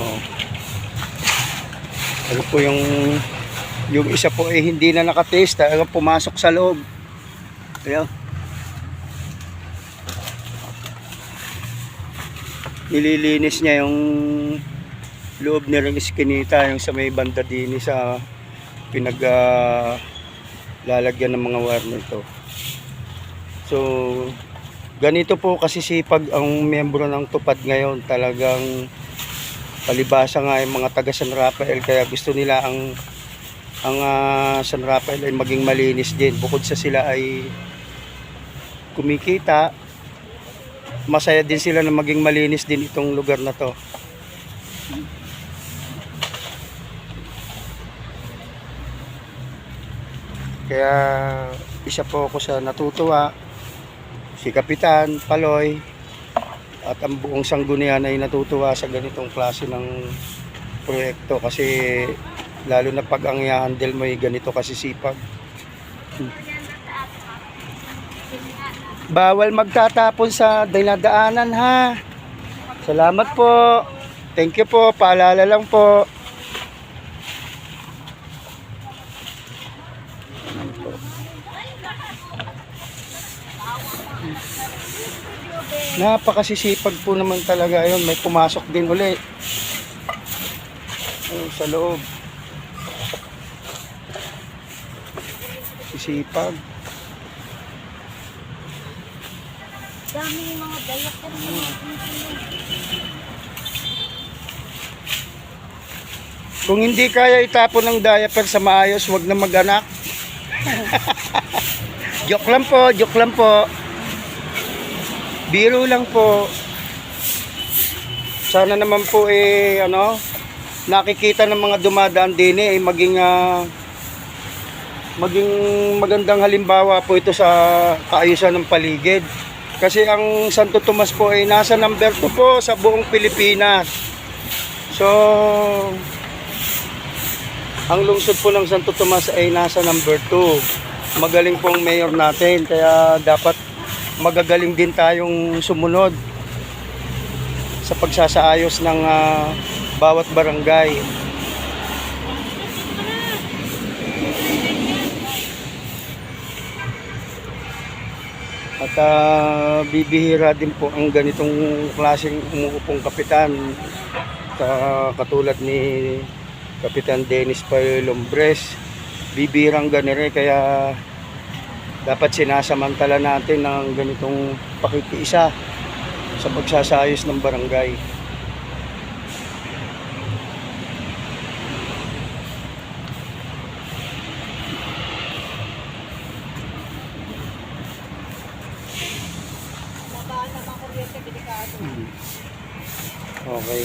Oh. Ano po yung isa po eh hindi na nakataste, talagang pumasok sa loob. Ayan. Nililinis niya yung loob nilang iskinita, yung sa may banda din sa lalagyan ng mga wire nito. So ganito po kasi sipag ang miyembro ng Tupad ngayon, talagang palibasa nga yung mga taga San Rafael, kaya gusto nila ang San Rafael ay maging malinis din. Bukod sa sila ay kumikita, masaya din sila na maging malinis din itong lugar na to. Kaya isa po ako sa natutuwa, si Kapitan Paloy at ang buong sanggunian ay natutuwa sa ganitong klase ng proyekto, kasi lalo na pag ang i-handle mo ay ganito kasi sipag. Bawal magtatapon sa dinadaanan, ha. Salamat po. Thank you po. Paalala lang po. Napakasisipag po naman talaga. Ayun, may pumasok din uli. Ayun, sa loob. Sisipag. Dami yung mga dayak ka naman. Kung hindi kaya itapon ng diaper sa maayos, wag na mag-anak. Joke lang po, joke lang po. Biro lang po. Sana naman po nakikita ng mga dumadaan din maging magandang halimbawa po ito sa kaayusan ng paligid. Kasi ang Santo Tomas po ay nasa number 2 po sa buong Pilipinas. So ang lungsod po ng Santo Tomas ay nasa number 2. Magaling pong mayor natin, kaya dapat magagaling din tayong sumunod sa pagsasaayos ng bawat barangay. At bibihira din po ang ganitong klaseng umuupong kapitan, katulad ni Kapitan Dennis Payo Lombres. Bibirang ganire, kaya dapat sinasamantala natin ng ganitong pakikiisa sa pagsasayos ng barangay. Okay.